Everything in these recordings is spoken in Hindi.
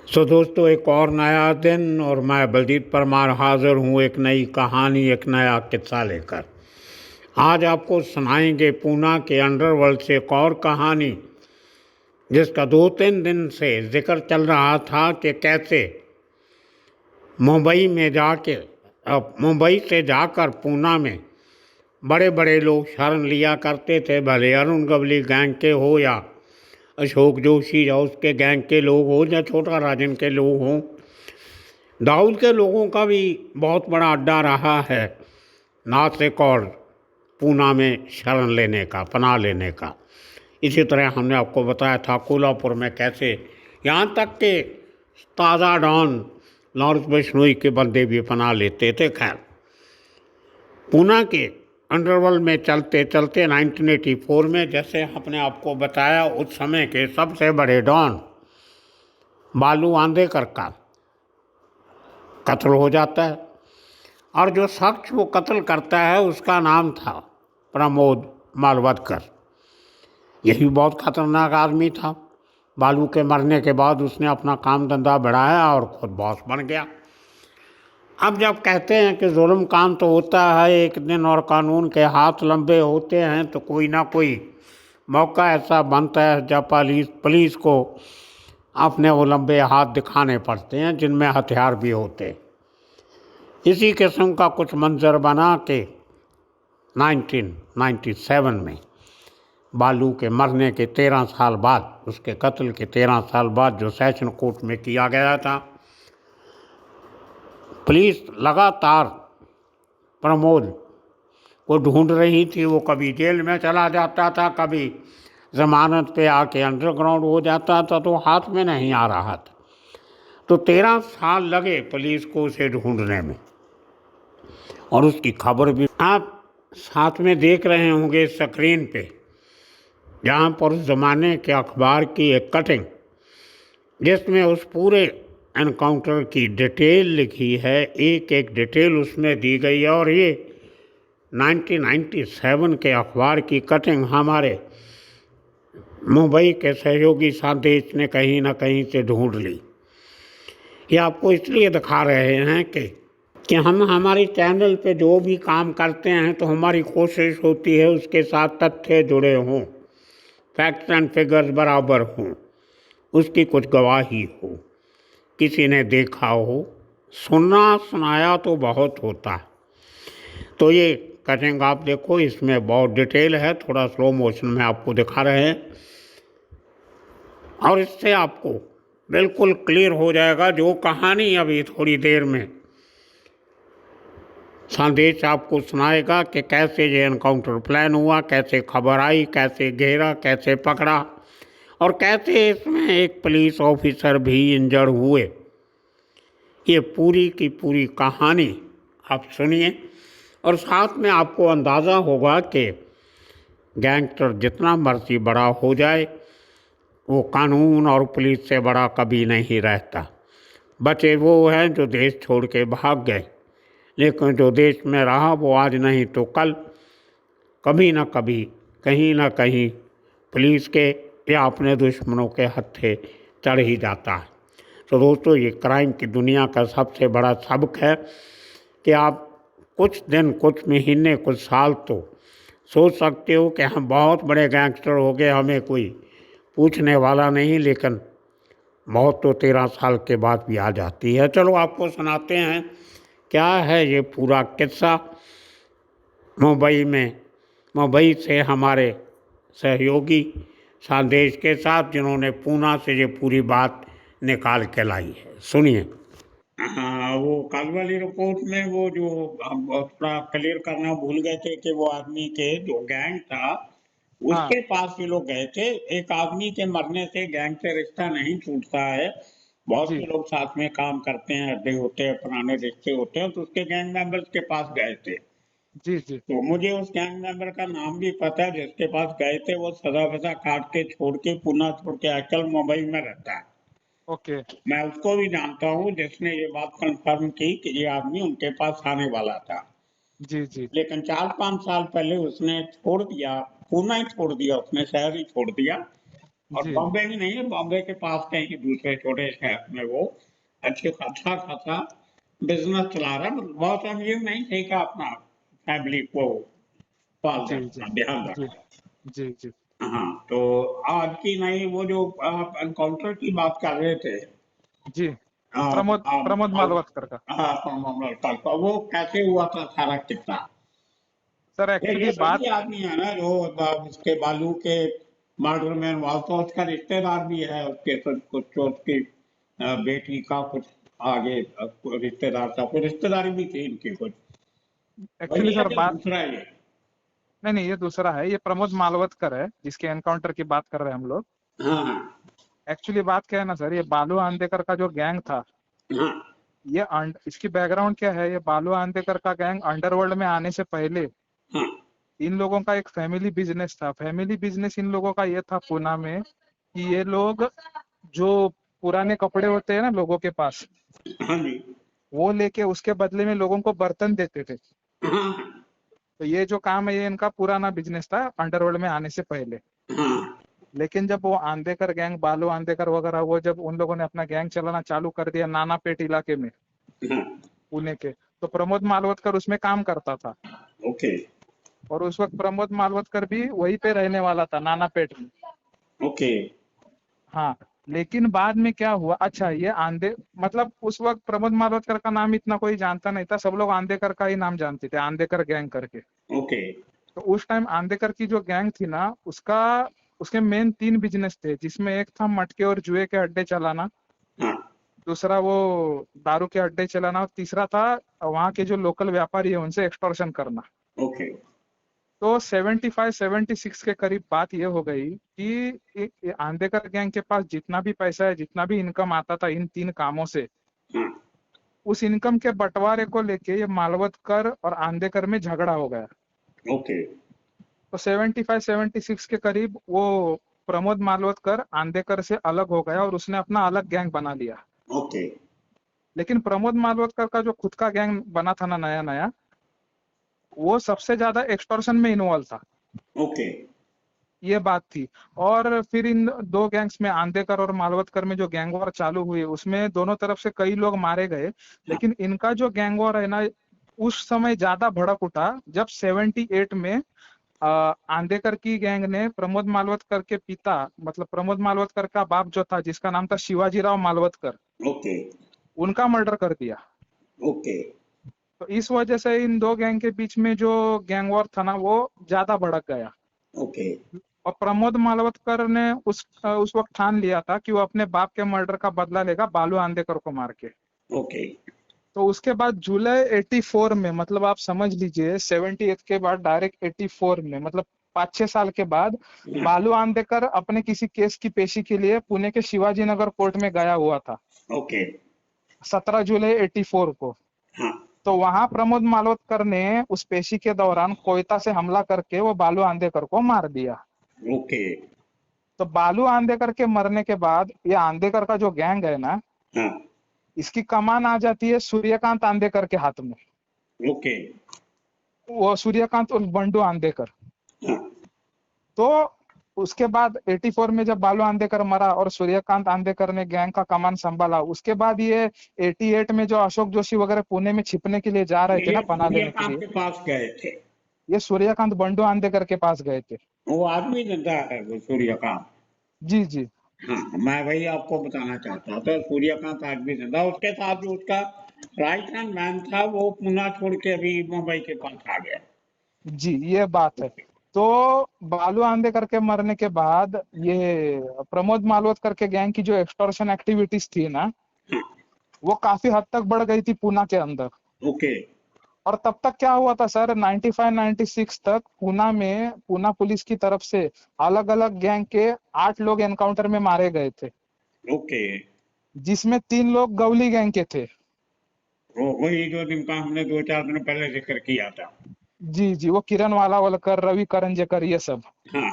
दोस्तों, एक और नया दिन और मैं बलजीत परमार हाजिर हूँ एक नई कहानी, एक नया किस्सा लेकर। आज आपको सुनाएंगे पूना के अंडरवर्ल्ड से एक और कहानी, जिसका 2-3 दिन से जिक्र चल रहा था कि कैसे मुंबई से जाकर पूना में बड़े बड़े लोग शरण लिया करते थे, भले अरुण गवली गैंग के हो या अशोक जोशी या उसके गैंग के लोग हो या छोटा राजन के लोग हों। दाऊद के लोगों का भी बहुत बड़ा अड्डा रहा है नासिक और पूना में शरण लेने का, पनाह लेने का। इसी तरह हमने आपको बताया था कोल्हापुर में कैसे यहाँ तक कि ताज़ा डॉन लॉरेंस बिश्नोई के बंदे भी पनाह लेते थे। खैर, पूना के अंडरवर्ल्ड में चलते चलते 1984 में, जैसे हमने आपको बताया, उस समय के सबसे बड़े डॉन बालू आंदेकर का कत्ल हो जाता है। और जो शख्स वो कत्ल करता है उसका नाम था प्रमोद मालवदकर। यही बहुत खतरनाक आदमी था। बालू के मरने के बाद उसने अपना काम धंधा बढ़ाया और खुद बॉस बन गया। अब जब कहते हैं कि जुल्म काम तो होता है एक दिन और कानून के हाथ लंबे होते हैं, तो कोई ना कोई मौका ऐसा बनता है जब पुलिस को अपने वो लंबे हाथ दिखाने पड़ते हैं जिनमें हथियार भी होते हैं। इसी किस्म का कुछ मंजर बना के 1997 में बालू के मरने के 13 साल बाद, उसके कत्ल के 13 साल बाद जो सेशन कोर्ट में किया गया था, पुलिस लगातार प्रमोद को ढूंढ रही थी। वो कभी जेल में चला जाता था, कभी जमानत पे आके अंडरग्राउंड हो जाता था, तो हाथ में नहीं आ रहा था। तो 13 साल लगे पुलिस को उसे ढूंढने में। और उसकी खबर भी आप साथ में देख रहे होंगे स्क्रीन पे, जहाँ पर उस ज़माने के अखबार की एक कटिंग जिसमें उस पूरे एनकाउंटर की डिटेल लिखी है, एक एक डिटेल उसमें दी गई है। और ये 1997 के अखबार की कटिंग हमारे मुंबई के सहयोगी संदेश ने कहीं ना कहीं से ढूंढ ली। ये आपको इसलिए दिखा रहे हैं कि हम हमारे चैनल पे जो भी काम करते हैं तो हमारी कोशिश होती है उसके साथ तथ्य जुड़े हों, फैक्ट्स एंड फिगर्स बराबर हों, उसकी कुछ गवाही हो, किसी ने देखा हो। सुनना सुनाया तो बहुत होता है। तो ये कटिंग आप देखो, इसमें बहुत डिटेल है, थोड़ा स्लो मोशन में आपको दिखा रहे हैं और इससे आपको बिल्कुल क्लियर हो जाएगा जो कहानी अभी थोड़ी देर में संदेश आपको सुनाएगा कि कैसे ये एनकाउंटर प्लान हुआ, कैसे खबर आई, कैसे घेरा, कैसे पकड़ा और कैसे इसमें एक पुलिस ऑफिसर भी इंजर्ड हुए। ये पूरी की पूरी कहानी आप सुनिए और साथ में आपको अंदाज़ा होगा कि गैंगस्टर जितना मर्जी बड़ा हो जाए, वो कानून और पुलिस से बड़ा कभी नहीं रहता। बचे वो हैं जो देश छोड़ के भाग गए, लेकिन जो देश में रहा वो आज नहीं तो कल कभी ना कभी कहीं ना कहीं पुलिस के या अपने दुश्मनों के हत्थे चढ़ ही जाता है। तो दोस्तों, ये क्राइम की दुनिया का सबसे बड़ा सबक है कि आप कुछ दिन, कुछ महीने, कुछ साल तो सोच सकते हो कि हम बहुत बड़े गैंगस्टर हो गए, हमें कोई पूछने वाला नहीं, लेकिन मौत तो 13 साल के बाद भी आ जाती है। चलो आपको सुनाते हैं क्या है ये पूरा किस्सा मुंबई से हमारे सहयोगी संदेश के साथ, जिन्होंने पूना से ये पूरी बात निकाल के लाई है। सुनिए। हाँ, वो कल वाली रिपोर्ट में वो जो हम थोड़ा क्लियर करना भूल गए थे कि वो आदमी के जो गैंग था हाँ, उसके पास ये लोग गए थे। एक आदमी के मरने से गैंग से रिश्ता नहीं छूटता है। बहुत जी, से लोग साथ में काम करते हैं, अड्डे होते हैं, पुराने रिश्ते होते हैं। तो उसके गैंग मेंबर्स के पास गए थे। जी, जी। तो मुझे उस गैंग मेंबर का नाम भी पता है जिसके पास गए थे। वो सदा फसा काट के छोड़ के पूना छोड़ के आजकल मुंबई में रहता है। ओके। मैं उसको भी जानता हूँ जिसने ये बात कंफर्म की कि ये आदमी उनके पास आने वाला था। जी, जी। लेकिन 4-5 साल पहले उसने छोड़ दिया, पूना ही छोड़ दिया, उसने शहर ही छोड़ दिया और जी बॉम्बे में नहीं है, बॉम्बे के पास कहीं दूसरे छोटे शहर में वो अच्छे अच्छा खासा बिजनेस चला रहा है, मतलब बहुत अमीर नहीं, ठीक है, अपना फैमिली को पाल जी जी रहा, ध्यान जी रखता है। जी जी हाँ, तो आज की नहीं, वो जो आप एनकाउंटर की बात कर रहे थे, जी आप, प्रमोद प्रमोद मालवतकर का। हाँ, का वो कैसे हुआ था सारा किस्सा? सर ये एक्चुअली बात, वही आदमी है ना जो उसके बालू के मर्डर में इन्वॉल्व था, उसका रिश्तेदार भी है, उसके कुछ तो उसकी बेटी का कुछ आगे रिश्तेदार था, कुछ रिश्तेदारी भी थी इनकी कुछ। एक्चुअली वही है सर कि बात, दूसरा ये? नहीं नहीं ये दूसरा है, ये प्रमोद मालवतकर है जिसके एनकाउंटर की बात कर रहे हैं हम लोग। हाँ हाँ एक्चुअली बात क्या है ना सर, ये बालू आंदेकर का जो गैंग था, हाँ ये इसकी बैकग्राउंड क्या है, ये बालू आंदेकर का गैंग अंडरवर्ल्ड में आने से पहले हाँ इन लोगों का एक फैमिली बिजनेस था। फैमिली बिजनेस इन लोगों का ये था पुणे में कि ये लोग जो पुराने कपड़े होते हैं ना लोगों के पास, हाँ जी, वो लेके उसके बदले में लोगों को बर्तन देते थे। हाँ तो ये जो काम है ये इनका पुराना बिजनेस था अंडरवर्ल्ड में आने से पहले। हाँ लेकिन जब वो आंदेकर गैंग, बालू आंदेकर वगैरह, वो जब उन लोगों ने अपना गैंग चलाना चालू कर दिया नानापेट इलाके में हाँ, पुणे के, तो प्रमोद मालवतकर उसमें काम करता था। ओके और उस वक्त प्रमोद मालवतकर भी वहीं पे रहने वाला था, नानापेट में। ओके, हाँ, लेकिन बाद में क्या हुआ, अच्छा ये आंदे, मतलब उस वक्त प्रमोद मालवतकर का नाम इतना कोई जानता नहीं था, सब लोग आंदेकर का ही नाम जानते थे, आंदेकर गैंग करके। ओके, तो उस टाइम आंदेकर की जो गैंग थी ना, उसका उसके मेन 3 बिजनेस थे, जिसमें एक था मटके और जुए के अड्डे चलाना, हाँ, दूसरा वो दारू के अड्डे चलाना, और तीसरा था वहाँ के जो लोकल व्यापारी है उनसे एक्सटॉर्शन करना। ओके, तो 75 76 के करीब बात ये हो गई कि ये आंदेकर गैंग के पास जितना भी पैसा है, जितना भी इनकम आता था इन 3 कामों से, हाँ, उस इनकम के बंटवारे को लेके ये मालवतकर और आंदेकर में झगड़ा हो गया। ओके, तो 75 76 के करीब वो प्रमोद मालवतकर आंदेकर से अलग हो गया और उसने अपना अलग गैंग बना लिया। ओके, लेकिन प्रमोद मालवतकर का जो खुद का गैंग बना था ना नया नया, वो सबसे ज्यादा एक्सटॉर्शन में इन्वॉल्व था। ओके, ये बात थी। और फिर इन 2 गैंग्स में, आंदेकर और मालवतकर में जो गैंग वॉर चालू हुई, उसमें दोनों तरफ से कई लोग मारे गए। हाँ, लेकिन इनका जो गैंग वॉर है ना, उस समय ज्यादा भड़क उठा जब 78 में आंदेकर की गैंग ने प्रमोद मालवतकर के पिता, मतलब प्रमोद मालवतकर का बाप जो था, जिसका नाम था शिवाजीराव मालवतकर, ओके, उनका मर्डर कर दिया। ओके, तो इस वजह से इन 2 गैंग के बीच में जो गैंग वॉर था ना, वो ज्यादा भड़क गया। ओके, और प्रमोद मालवतकर ने उस वक्त ठान लिया था कि वो अपने बाप के मर्डर का बदला लेगा बालू आंदेकर को मार के। ओके, तो उसके बाद जुलाई 84 में, मतलब आप समझ लीजिए 78 के बाद डायरेक्ट 84 में, मतलब 5-6 साल के बाद, हाँ, बालू आंदेकर अपने किसी केस की पेशी के लिए पुणे के शिवाजी नगर कोर्ट में गया हुआ था, ओके, 17 जुलाई 84 को। हाँ, तो वहां प्रमोद मालवतकर ने उस पेशी के दौरान कोयता से हमला करके वो बालू आंदेकर को मार दिया। ओके, तो बालू आंदेकर के मरने के बाद ये आंदेकर का जो गैंग है ना, हाँ, इसकी कमान आ जाती है सूर्यकांत आंदेकर के हाथ में। ओके, वो सूर्यकांत उर्फ बंडू आंदेकर। हाँ, तो उसके बाद 84 में जब बालू आंदेकर मरा और सूर्यकांत आंदेकर ने गैंग का कमान संभाला, उसके बाद ये 88 में जो अशोक जोशी वगैरह पुणे में छिपने के लिए जा रहे थे ये ना पनाह लेने के सूर्यकांत लिए, के पास गए थे? ये सूर्यकांत बंडू आंदेकर के पास गए थे। वो आदमी जिंदा है वो सूर्यकांत? जी जी हाँ, मैं वही आपको बताना चाहता था, सूर्यकांत आदमी जिंदा, उसके साथ जो उसका राइट हैंड मैन था वो पूना छोड़ के अभी मुंबई के पास आ गया। जी, ये बात है। तो बालू आंदेकर के मरने के बाद ये प्रमोद मालवतकर के गैंग की जो एक्सटॉर्शन एक्टिविटीज थी ना, हाँ, वो काफी हद तक बढ़ गई थी पूना के अंदर। ओके, और तब तक क्या हुआ था सर, 95 96 तक पूना में पूना पुलिस की तरफ से अलग अलग गैंग के 8 लोग एनकाउंटर में मारे गए थे, ओके, जिसमें 3 लोग गवली गैंग के थे। वो वही जो जिनका हमने 2-4 दिन पहले जिक्र किया था। जी जी, वो किरण वालावलकर, रवि करंजेकर, ये सब। हाँ,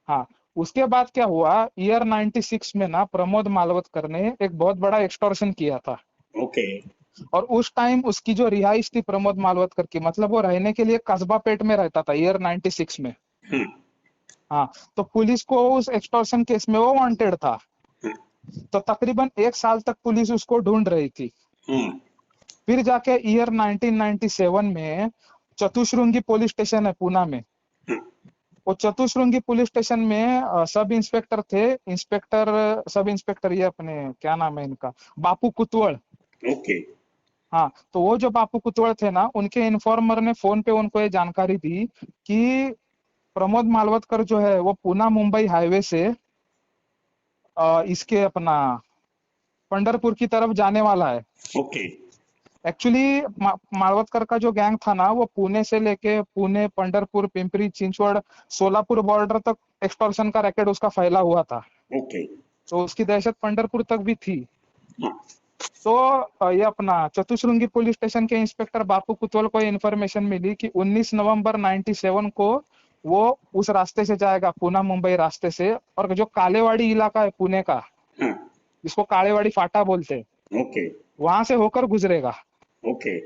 हाँ, उसके बाद क्या हुआ, ईयर 96 में ना प्रमोद मालवतकर ने एक बहुत बड़ा एक्सटॉर्शन किया था। ओके, और उस टाइम उसकी जो रिहाइश थी प्रमोद मालवतकर की, मतलब वो रहने के लिए कस्बा पेट में रहता था ईयर 96 में। हाँ, हाँ, तो पुलिस को उस एक्सटॉर्शन केस में वो वांटेड था। तो तकरीबन 1 साल तक पुलिस उसको ढूंढ रही थी। फिर जाके ईयर 1997 में चतुश्रृंगी पुलिस स्टेशन है पूना में, वो चतुश्रृंगी पुलिस स्टेशन में सब इंस्पेक्टर थे, सब इंस्पेक्टर ये अपने क्या नाम है इनका, बापू कुतवल। ओके। हाँ, तो वो जो बापू कुतवल थे ना, उनके इन्फॉर्मर ने फोन पे उनको ये जानकारी दी कि प्रमोद मालवतकर जो है वो पूना मुंबई हाईवे से इसके अपना पंढरपुर की तरफ जाने वाला है। ओके। एक्चुअली मालवतकर का जो गैंग था ना, वो पुणे से लेके पुणे, पंढरपुर, पिंपरी चिंचवड़, सोलापुर बॉर्डर तक एक्सटॉर्शन का रैकेट उसका फैला हुआ था। ओके। तो उसकी दहशत पंढरपुर तक भी थी। हाँ। तो ये अपना चतुश्रृंगी पुलिस स्टेशन के इंस्पेक्टर बापू कुतवल को इन्फॉर्मेशन मिली कि 19 नवंबर 97 को वो उस रास्ते से जाएगा, पूना मुंबई रास्ते से, और जो कालेवाड़ी इलाका है पुणे का, हाँ। जिसको कालेवाड़ी फाटा बोलते हैं, ओके। वहां से होकर गुजरेगा। ओके।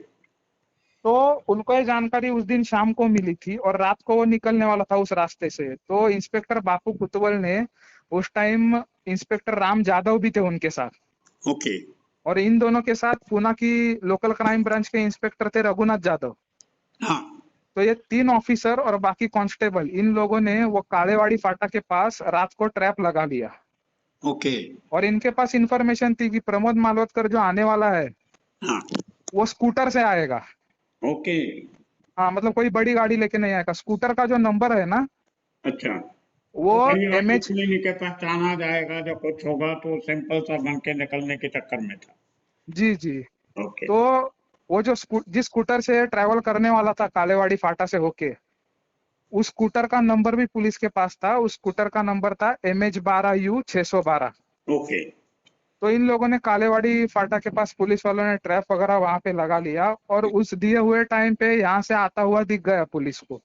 तो उनको ये जानकारी उस दिन शाम को मिली थी और रात को वो निकलने वाला था उस रास्ते से। तो इंस्पेक्टर बापू कुतवल ने उस टाइम इंस्पेक्टर राम जादव भी थे उनके साथ, ओके। और इन दोनों के साथ पूना की लोकल क्राइम ब्रांच के इंस्पेक्टर थे रघुनाथ जादव। हाँ। तो ये 3 ऑफिसर और बाकी कांस्टेबल, इन लोगों ने वो कालेवाड़ी फाटा के पास रात को ट्रैप लगा लिया। ओके। और इनके पास इंफॉर्मेशन थी कि प्रमोद मालवतकर जो आने वाला है हाँ। वो स्कूटर से आएगा। ओके। हाँ, मतलब कोई बड़ी गाड़ी लेके नहीं आएगा। स्कूटर का जो नंबर है ना, अच्छा। वो तो कहीं और MH, इसलिए नहीं के पहचाना जाएगा, जब कुछ होगा तो सिंपल सा बन के निकलने के चक्कर में था। जी जी। ओके। तो वो जो जिस स्कूटर से ट्रैवल करने वाला था कालेवाड़ी फाटा से होके, उस स्कूटर का नंबर भी पुलिस के पास था। उस स्कूटर का नंबर था MH12U612। ओके। तो इन लोगों ने कालेवाड़ी फाटा के पास, पुलिस वालों ने ट्रैप वगैरह वहां पे लगा लिया, और उस दिए हुए टाइम पे यहाँ से आता हुआ दिख गया पुलिस को।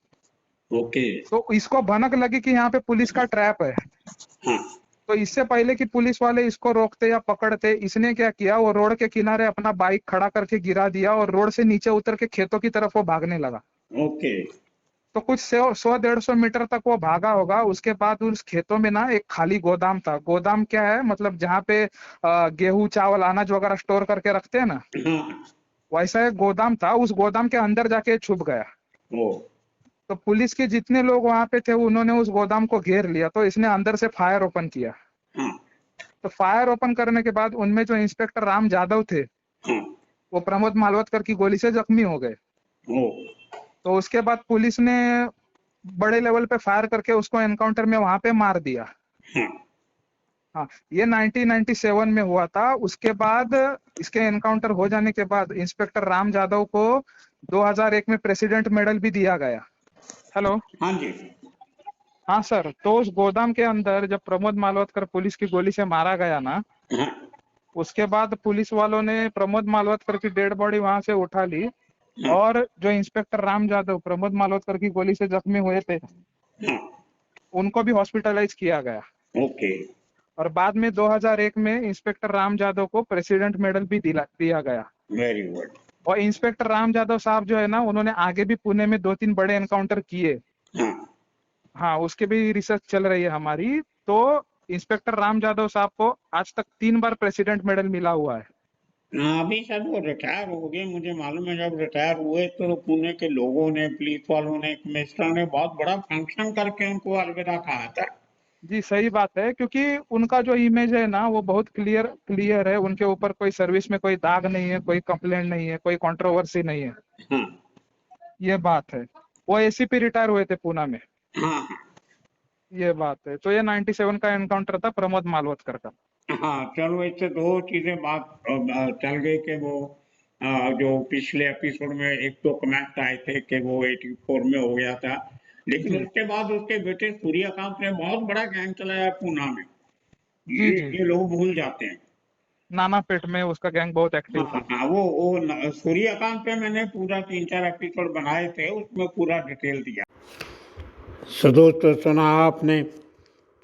ओके। तो इसको भनक लगी कि यहाँ पे पुलिस का ट्रैप है। हाँ। तो इससे पहले कि पुलिस वाले इसको रोकते या पकड़ते, इसने क्या किया, वो रोड के किनारे अपना बाइक खड़ा करके गिरा दिया और रोड से नीचे उतर के खेतों की तरफ वो भागने लगा। ओके। तो कुछ 100-150 मीटर तक वो भागा होगा। उसके बाद उस खेतों में ना एक खाली गोदाम था। गोदाम क्या है, मतलब जहाँ पे गेहूं चावल अनाज वगैरह स्टोर करके रखते हैं ना, हाँ। वैसा एक गोदाम था। उस गोदाम के अंदर जाके छुप गया। ओ। तो पुलिस के जितने लोग वहां पे थे उन्होंने उस गोदाम को घेर लिया। तो इसने अंदर से फायर ओपन किया। हाँ। तो फायर ओपन करने के बाद उनमें जो इंस्पेक्टर राम जादव थे, हाँ। वो प्रमोद मालवतकर की गोली से जख्मी हो गए। ओ। तो उसके बाद पुलिस ने बड़े लेवल पे फायर करके उसको एनकाउंटर में वहां पे मार दिया। हाँ। हाँ, ये 1997 में हुआ था। उसके बाद इसके एनकाउंटर हो जाने के बाद इंस्पेक्टर राम जादव को 2001 में प्रेसिडेंट मेडल भी दिया गया। हेलो। हाँ जी। हाँ सर, तो उस गोदाम के अंदर जब प्रमोद मालवतकर पुलिस की गोली से मारा गया ना, हाँ। उसके बाद पुलिस वालों ने प्रमोद मालवतकर की डेड बॉडी वहां से उठा ली, हाँ। और जो इंस्पेक्टर राम जादव प्रमोद मालवतकर की गोली से जख्मी हुए थे, हाँ। उनको भी हॉस्पिटलाइज किया गया। ओके। और बाद में 2001 में इंस्पेक्टर राम जादव को प्रेसिडेंट मेडल भी दिया गया। Very good. और इंस्पेक्टर राम जादव साहब जो है ना, उन्होंने आगे भी पुणे में 2-3 बड़े एनकाउंटर किए। हाँ। हाँ, उसके भी रिसर्च चल रही है हमारी। तो इंस्पेक्टर राम जादव साहब को आज तक 3 बार प्रेसिडेंट मेडल मिला हुआ है। हाँ, अभी सर वो रिटायर हो गए। मुझे मालूम है जब रिटायर हुए तो पुणे के लोगों ने, पुलिस वालों ने, कमिश्नर ने बहुत बड़ा फंक्शन करके उनको अलविदा कहा था। जी सही बात है, क्योंकि उनका जो इमेज है ना वो बहुत क्लियर है। उनके ऊपर कोई सर्विस में कोई दाग नहीं है, कोई कंप्लेंट नहीं है, कोई कंट्रोवर्सी नहीं है। हाँ। ये बात है। वो ACP रिटायर हुए थे पूना में। हाँ। हाँ। ये बात है। तो ये 97 का एनकाउंटर था प्रमोद मालवतकर का। हाँ, चलो इससे दो चीजें बात चल गई कि वो जो पिछले एपिसोड में एक दो कमेंट आए थे कि वो 84 में हो गया था, लेकिन जी उसके बाद उसके बेटे सूर्यकांत ने बहुत बड़ा गैंग चलाया पूना में। जी जी। ये लोग भूल जाते हैं। नानापेट में उसका गैंग बहुत एक्टिव हाँ था। हाँ, सूर्यकांत पे मैंने पूरा 3-4 एपिसोड बनाए थे, उसमें पूरा डिटेल दिया। सो दोस्तों, सुना आपने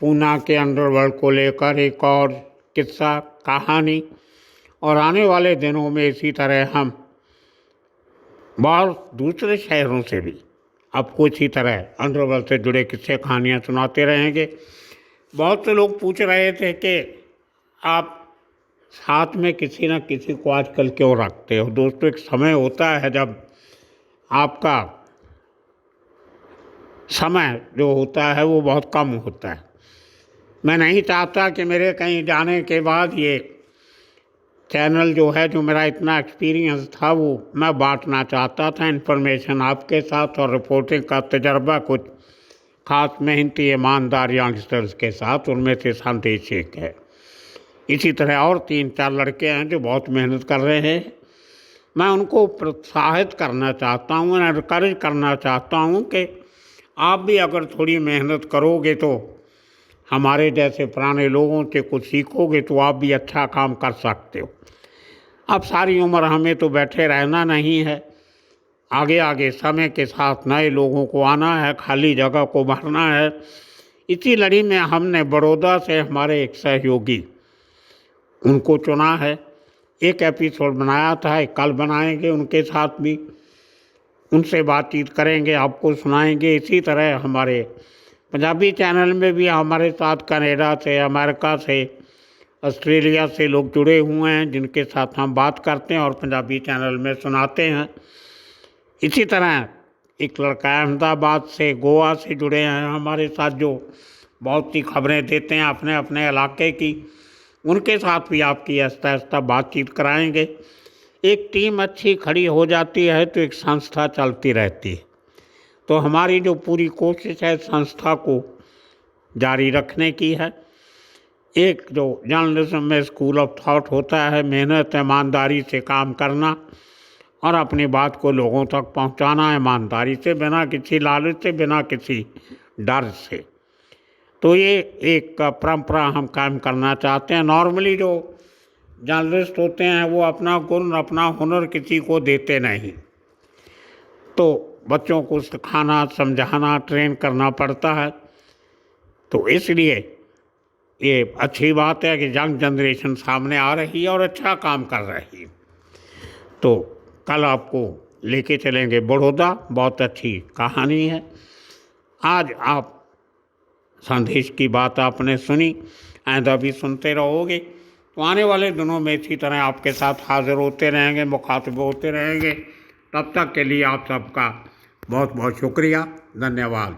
पूना के अंडरवर्ल्ड को लेकर एक और किस्सा कहानी, और आने वाले दिनों में इसी तरह हम बहुत दूसरे शहरों से भी आपको इसी तरह अंडरवर्ल्ड से जुड़े किस्से कहानियाँ सुनाते रहेंगे। बहुत से लोग पूछ रहे थे कि आप साथ में किसी न किसी को आजकल क्यों रखते हो। दोस्तों, एक समय होता है जब आपका समय जो होता है वो बहुत कम होता है। मैं नहीं चाहता कि मेरे कहीं जाने के बाद ये चैनल जो है, जो मेरा इतना एक्सपीरियंस था, वो मैं बांटना चाहता था इन्फॉर्मेशन आपके साथ, और रिपोर्टिंग का तजर्बा कुछ खास मेहनती ईमानदार यंगस्टर्स के साथ, उनमें से संदेश एक है। इसी तरह और 3-4 लड़के हैं जो बहुत मेहनत कर रहे हैं। मैं उनको प्रोत्साहित करना चाहता हूँ, एनकरेज करना चाहता हूँ कि आप भी अगर थोड़ी मेहनत करोगे तो हमारे जैसे पुराने लोगों से कुछ सीखोगे तो आप भी अच्छा काम कर सकते हो। अब सारी उम्र हमें तो बैठे रहना नहीं है, आगे आगे समय के साथ नए लोगों को आना है, खाली जगह को भरना है। इसी लड़ी में हमने बड़ौदा से हमारे एक सहयोगी, उनको चुना है। एक एपिसोड बनाया था, एक कल बनाएंगे उनके साथ भी, उनसे बातचीत करेंगे, आपको सुनाएंगे। इसी तरह हमारे पंजाबी चैनल में भी हमारे साथ कनाडा से, अमेरिका से, ऑस्ट्रेलिया से लोग जुड़े हुए हैं जिनके साथ हम बात करते हैं और पंजाबी चैनल में सुनाते हैं। इसी तरह एक लड़का अहमदाबाद से, गोवा से जुड़े हैं हमारे साथ, जो बहुत सी खबरें देते हैं अपने अपने इलाके की। उनके साथ भी आपकी आहिस्ता आहिस्ता बातचीत कराएंगे। एक टीम अच्छी खड़ी हो जाती है तो एक संस्था चलती रहती है। तो हमारी जो पूरी कोशिश है संस्था को जारी रखने की है। एक जो जर्नलिज्म में स्कूल ऑफ थॉट होता है, मेहनत ईमानदारी से काम करना और अपनी बात को लोगों तक पहुंचाना, ईमानदारी से, बिना किसी लालच से, बिना किसी डर से। तो ये एक परंपरा हम कायम करना चाहते हैं। नॉर्मली जो जर्नलिस्ट होते हैं वो अपना गुण, अपना हुनर किसी को देते नहीं, तो बच्चों को सिखाना, समझाना, ट्रेन करना पड़ता है। तो इसलिए ये अच्छी बात है कि यंग जनरेशन सामने आ रही है और अच्छा काम कर रही है। तो कल आपको लेके चलेंगे बड़ौदा, बहुत अच्छी कहानी है। आज आप संदेश की बात आपने सुनी, आइंदा भी सुनते रहोगे तो आने वाले दिनों में इसी तरह आपके साथ हाजिर होते रहेंगे, मुखातिब होते रहेंगे। तब तक के लिए आप सबका बहुत बहुत शुक्रिया, धन्यवाद।